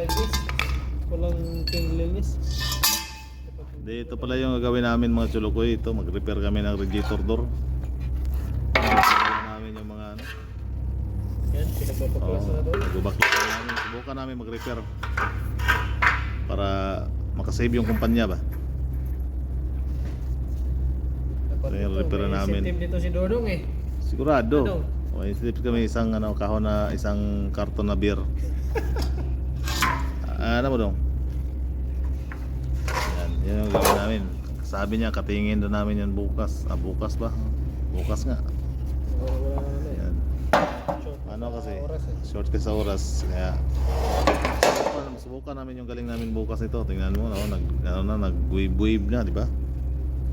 5 days. Walang kinilinis. Ito pala yung gagawin namin mga chulukoy. Ito, mag-repair kami ng radiator door. Namin yung mga ano. Yan, pinagpapaklas na doon. Magbabaklas na namin. Subukan namin mag-repair para makasave yung kumpanya ba. Yung repair namin. May dito si Dodong eh. Sigurado. O, isip kami isang ano, kahon na isang karton na beer. Ano mo dong? Yan yung gawin namin. Sabi niya katingin doon namin yan bukas. Bukas ba? Bukas nga. Yan. Ano kasi? Short kasi sa oras. Kaya subukan namin yung galing namin bukas ito. Tingnan mo, no? Nag-wave na, di ba?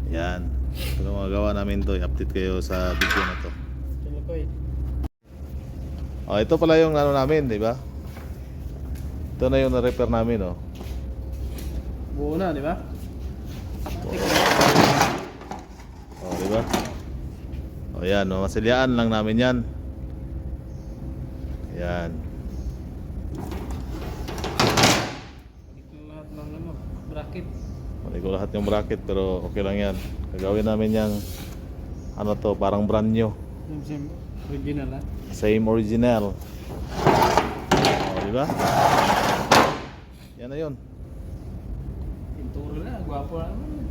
Yan. Ito magagawa namin to. I-update kayo sa video na to. Ito pala yung ano namin, di ba? Ito na yung na-repair namin, oh. Buo na, di ba? Di ba? Yan, masilyaan lang namin yan. Yan. Ito lahat ng ano, bracket. Hindi ko lahat yung bracket pero okay lang yan. Gagawin namin yung ano to, parang brand new. Yung same original ha? Same original. Di ba? Yan na yun. Pinturo na, gwapo na naman.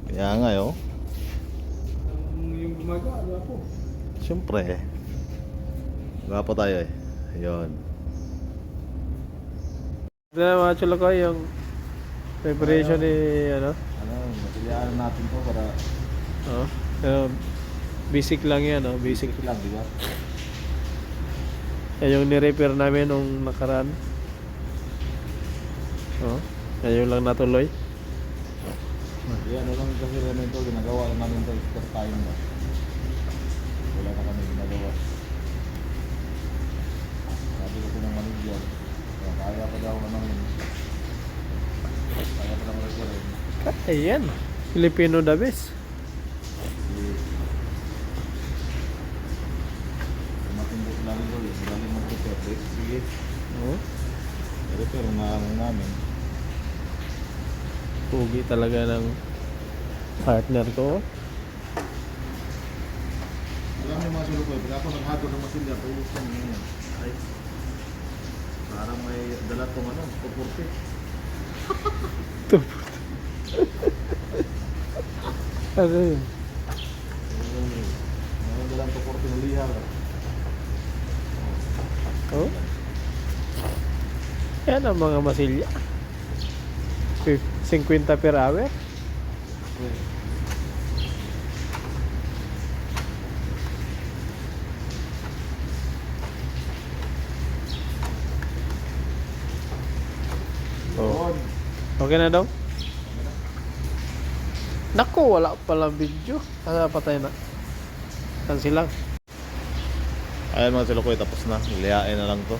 Kaya nga yun. Yung gumagawa, gwapo. Siyempre. Gwapo tayo eh. Ayun. Ito na mga chulo ko yung preparation ni ano. Masilyaan natin to para Basic lang yan, no? Basic lang, di ba? Yan yung ni-repair namin nung nakaraan. Yan yung lang natuloy. Yan, lang kasi namin to, ginagawa namin to extra time ba? Wala na kami ginagawa. Sabi ko ng manager, kaya pa daw naman. Kaya pa naman rin. Ayan, Filipino the best. Matindot lang ito, galing mag-repair. Sige. Repair na namin. Pugi talaga ng partner ko. Alam niyo mga sulukoy, pag ako naghagod ng masilya, tulos lang yun. Ay, parang may dala tong ano, pupurti. Ano yun? May dalang pupurti ng liha. Oh? Yan ang mga masilya. 50 per hour. Oh. Okay na daw? Naku, wala pala video. Patay na. Cancel lang. Ayan mga sulukoy, tapos na. Lihain na lang to.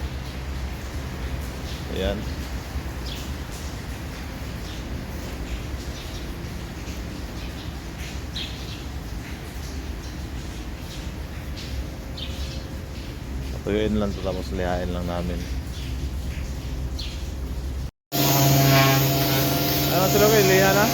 Ayan. Tuyuin lang to, tapos lihain lang namin. Ano sila kayo? Liha na?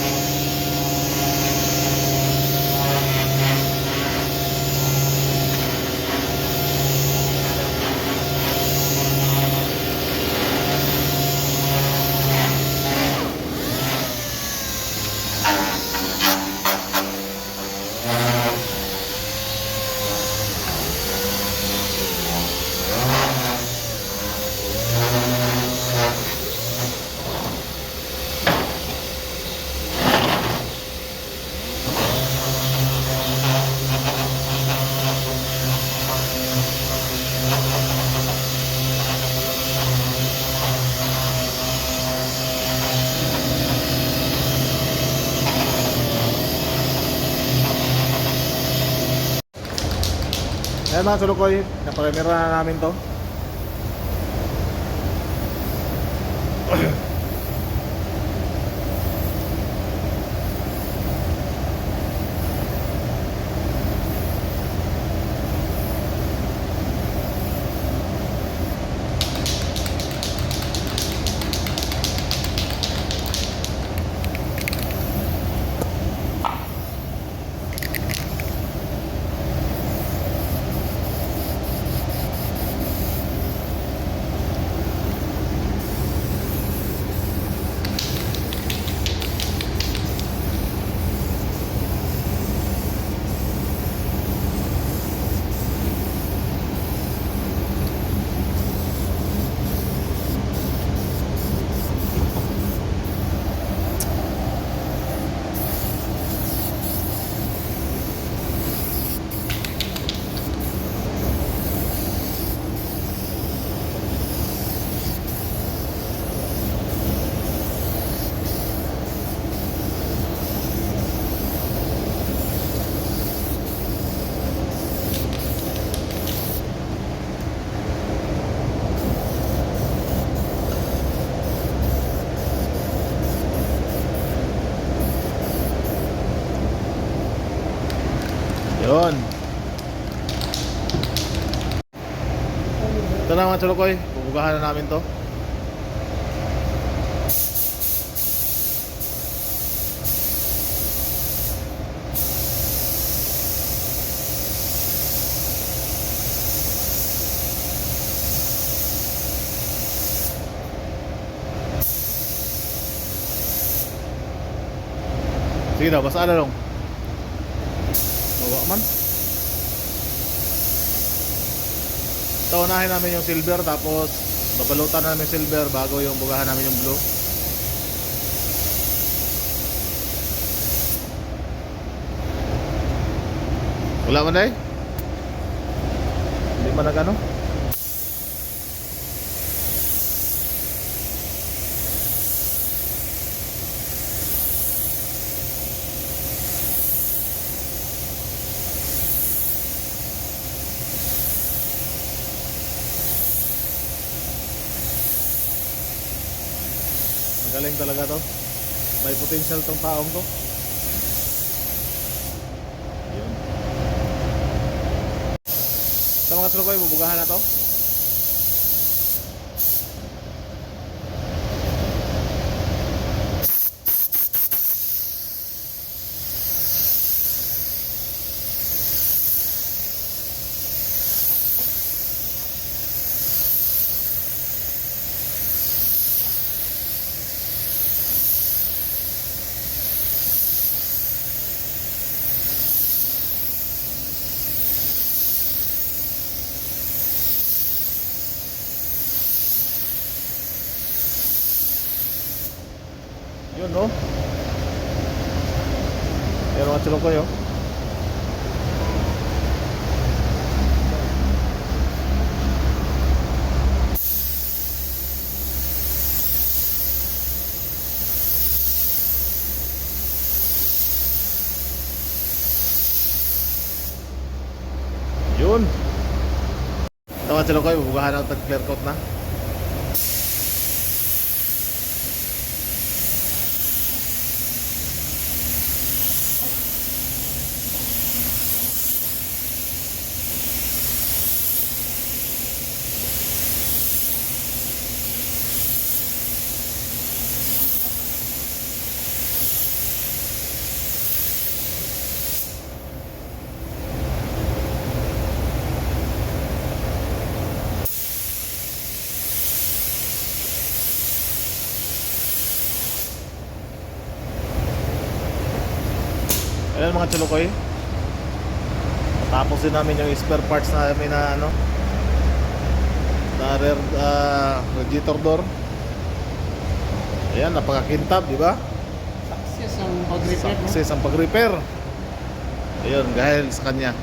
Ayan mga sulukoy, napakamera na namin to. mga chulukoy, bubugahan na namin to. Sige daw, basta na lang. Bawa man. Ito, unahin namin yung silver, tapos babalutan namin yung silver bago yung bugahan namin yung blue. Wala man eh? Hindi man nag-ano? Magaling talaga to. May potential tong taong to. Yun. Sa mga trukoy, bubugahan na to. Yun no. Yan mga trukoy oh. Yun. Ito mga trukoy, bubugahan ang tag-clear coat na. Ayan mga chulukoy, tapos din namin yung spare parts namin na ano, na rear radiator door. Ayan, napakakintab, di ba? Success ang pag-repair, no? Success ang pag-repair. Ayun, dahil sa kanya.